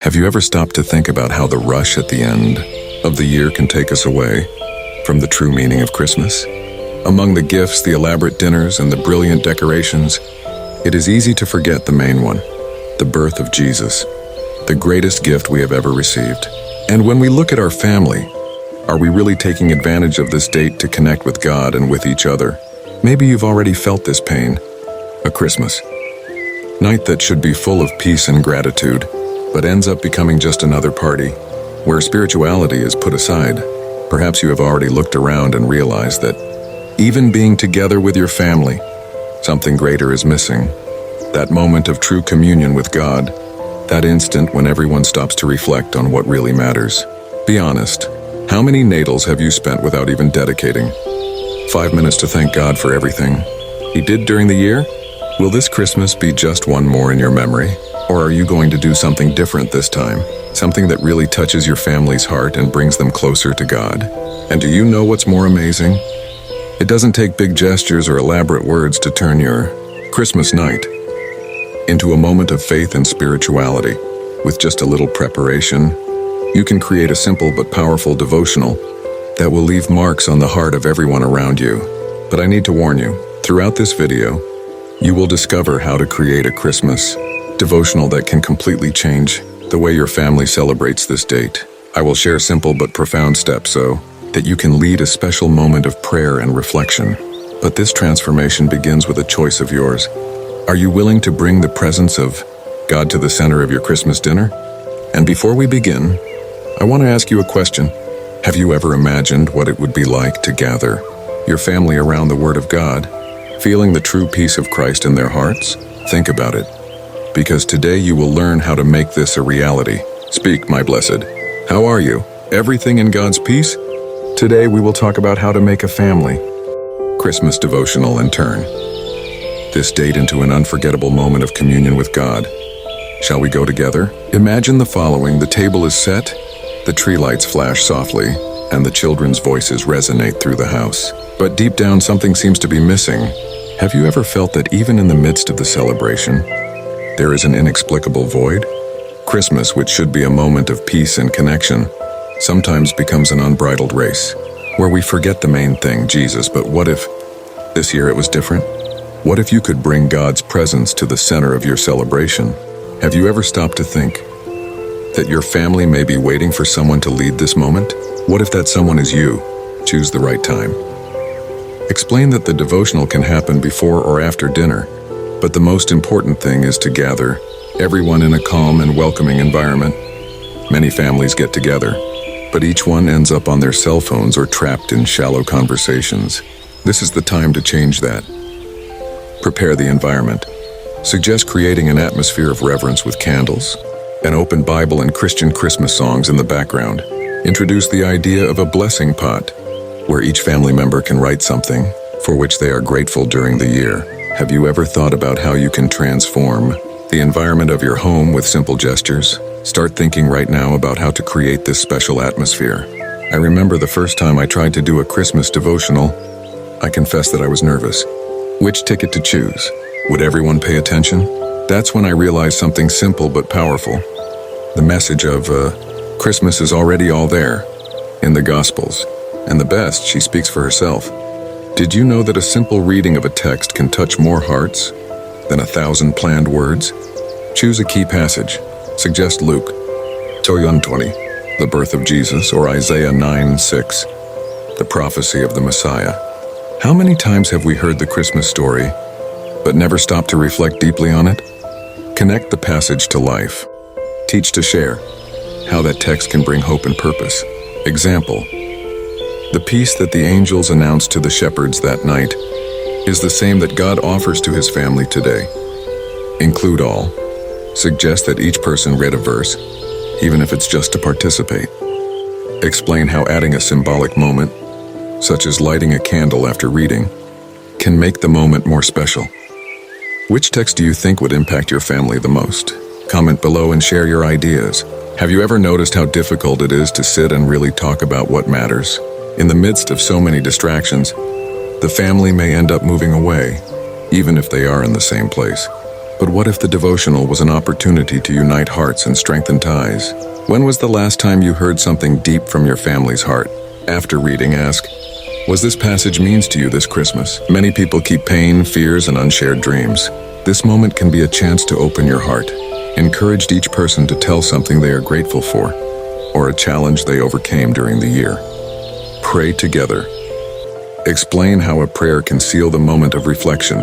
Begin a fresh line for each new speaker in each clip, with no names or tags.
Have you ever stopped to think about how the rush at the end of the year can take us away from the true meaning of Christmas? Among the gifts, the elaborate dinners, and the brilliant decorations, it is easy to forget the main one, the birth of Jesus, the greatest gift we have ever received. And when we look at our family, are we really taking advantage of this date to connect with God and with each other? Maybe you've already felt this pain. A Christmas night that should be full of peace and gratitude, but ends up becoming just another party, where spirituality is put aside. Perhaps you have already looked around and realized that even being together with your family, something greater is missing. That moment of true communion with God, that instant when everyone stops to reflect on what really matters. Be honest, how many natals have you spent without even dedicating 5 minutes to thank God for everything He did during the year? Will this Christmas be just one more in your memory? Or are you going to do something different this time? Something that really touches your family's heart and brings them closer to God? And do you know what's more amazing? It doesn't take big gestures or elaborate words to turn your Christmas night into a moment of faith and spirituality. With just a little preparation, you can create a simple but powerful devotional that will leave marks on the heart of everyone around you. But I need to warn you, throughout this video, you will discover how to create a Christmas devotional that can completely change the way your family celebrates this date. I will share simple but profound steps so that you can lead a special moment of prayer and reflection. But this transformation begins with a choice of yours. Are you willing to bring the presence of God to the center of your Christmas dinner? And before we begin, I want to ask you a question. Have you ever imagined what it would be like to gather your family around the Word of God, feeling the true peace of Christ in their hearts? Think about it, because today you will learn how to make this a reality. Speak, my blessed. How are you? Everything in God's peace? Today we will talk about how to make a family Christmas devotional and turn this date into an unforgettable moment of communion with God. Shall we go together? Imagine the following. The table is set, the tree lights flash softly, and the children's voices resonate through the house. But deep down, something seems to be missing. Have you ever felt that even in the midst of the celebration, there is an inexplicable void? Christmas, which should be a moment of peace and connection, sometimes becomes an unbridled race, where we forget the main thing, Jesus. But what if this year it was different? What if you could bring God's presence to the center of your celebration? Have you ever stopped to think that your family may be waiting for someone to lead this moment? What if that someone is you? Choose the right time. Explain that the devotional can happen before or after dinner, but the most important thing is to gather everyone in a calm and welcoming environment. Many families get together, but each one ends up on their cell phones or trapped in shallow conversations. This is the time to change that. Prepare the environment. Suggest creating an atmosphere of reverence with candles, an open Bible, and Christian Christmas songs in the background. Introduce the idea of a blessing pot, where each family member can write something for which they are grateful during the year. Have you ever thought about how you can transform the environment of your home with simple gestures? Start thinking right now about how to create this special atmosphere. I remember the first time I tried to do a Christmas devotional. I confess that I was nervous. Which ticket to choose? Would everyone pay attention? That's when I realized something simple but powerful. The message of Christmas is already all there in the Gospels. And the best, she speaks for herself. Did you know that a simple reading of a text can touch more hearts than 1,000 planned words? Choose a key passage. Suggest Luke 2:20, the birth of Jesus, or Isaiah 9:6, the prophecy of the Messiah. How many times have we heard the Christmas story, but never stopped to reflect deeply on it? Connect the passage to life. Teach to share how that text can bring hope and purpose. Example: the peace that the angels announced to the shepherds that night is the same that God offers to His family today. Include all. Suggest that each person read a verse, even if it's just to participate. Explain how adding a symbolic moment, such as lighting a candle after reading, can make the moment more special. Which text do you think would impact your family the most? Comment below and share your ideas. Have you ever noticed how difficult it is to sit and really talk about what matters? In the midst of so many distractions, the family may end up moving away, even if they are in the same place. But what if the devotional was an opportunity to unite hearts and strengthen ties? When was the last time you heard something deep from your family's heart? After reading, ask, was this passage means to you this Christmas? Many people keep pain, fears, and unshared dreams. This moment can be a chance to open your heart. Encourage each person to tell something they are grateful for, or a challenge they overcame during the year. Pray together. Explain how a prayer can seal the moment of reflection.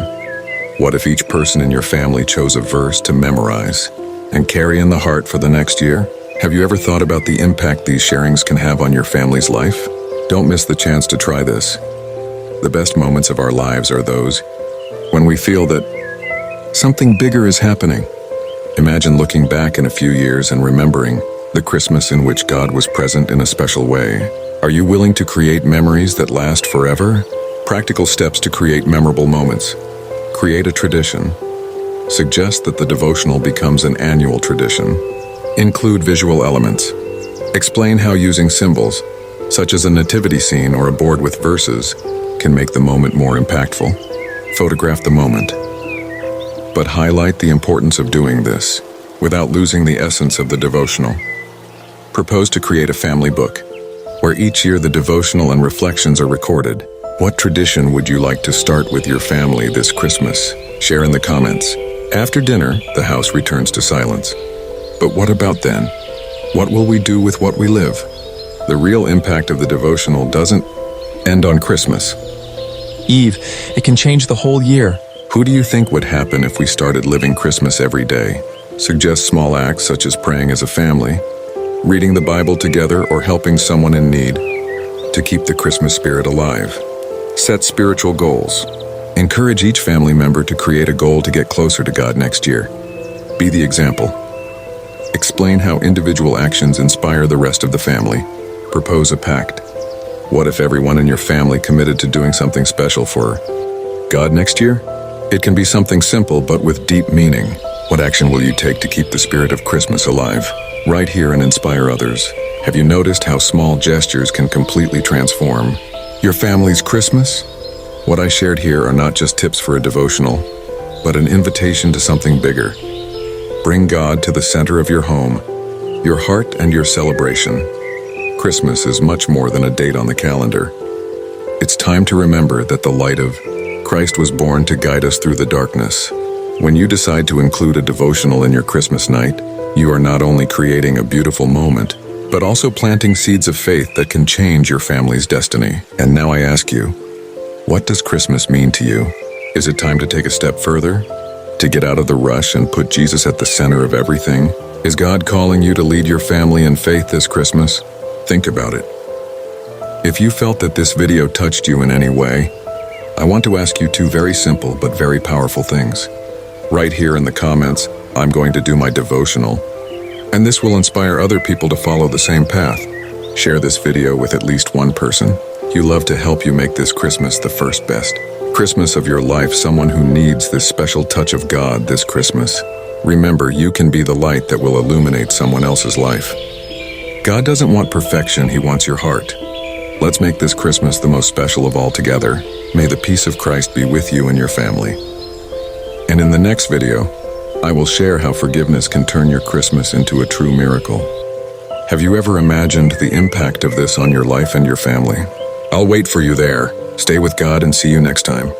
What if each person in your family chose a verse to memorize and carry in the heart for the next year? Have you ever thought about the impact these sharings can have on your family's life? Don't miss the chance to try this. The best moments of our lives are those when we feel that something bigger is happening. Imagine looking back in a few years and remembering the Christmas in which God was present in a special way. Are you willing to create memories that last forever? Practical steps to create memorable moments. Create a tradition. Suggest that the devotional becomes an annual tradition. Include visual elements. Explain how using symbols, such as a nativity scene or a board with verses, can make the moment more impactful. Photograph the moment. But highlight the importance of doing this without losing the essence of the devotional. Propose to create a family book, where each year the devotional and reflections are recorded. What tradition would you like to start with your family this Christmas? Share in the comments. After dinner, the house returns to silence. But what about then? What will we do with what we live? The real impact of the devotional doesn't end on Christmas.
Eve, it can change the whole year.
Who do you think would happen if we started living Christmas every day? Suggest small acts such as praying as a family, reading the Bible together, or helping someone in need to keep the Christmas spirit alive. Set spiritual goals. Encourage each family member to create a goal to get closer to God next year. Be the example. Explain how individual actions inspire the rest of the family. Propose a pact. What if everyone in your family committed to doing something special for God next year? It can be something simple but with deep meaning. What action will you take to keep the spirit of Christmas alive? Write here and inspire others. Have you noticed how small gestures can completely transform your family's Christmas? What I shared here are not just tips for a devotional, but an invitation to something bigger. Bring God to the center of your home, your heart, and your celebration. Christmas is much more than a date on the calendar. It's time to remember that the light of Christ was born to guide us through the darkness. When you decide to include a devotional in your Christmas night, you are not only creating a beautiful moment, but also planting seeds of faith that can change your family's destiny. And now I ask you, what does Christmas mean to you? Is it time to take a step further? To get out of the rush and put Jesus at the center of everything? Is God calling you to lead your family in faith this Christmas? Think about it. If you felt that this video touched you in any way, I want to ask you two very simple but very powerful things. Right here in the comments, I'm going to do my devotional, and this will inspire other people to follow the same path. Share this video with at least one person you love to help you make this Christmas the first best Christmas of your life, someone who needs this special touch of God this Christmas. Remember, you can be the light that will illuminate someone else's life. God doesn't want perfection, He wants your heart. Let's make this Christmas the most special of all together. May the peace of Christ be with you and your family. And in the next video, I will share how forgiveness can turn your Christmas into a true miracle. Have you ever imagined the impact of this on your life and your family? I'll wait for you there. Stay with God and see you next time.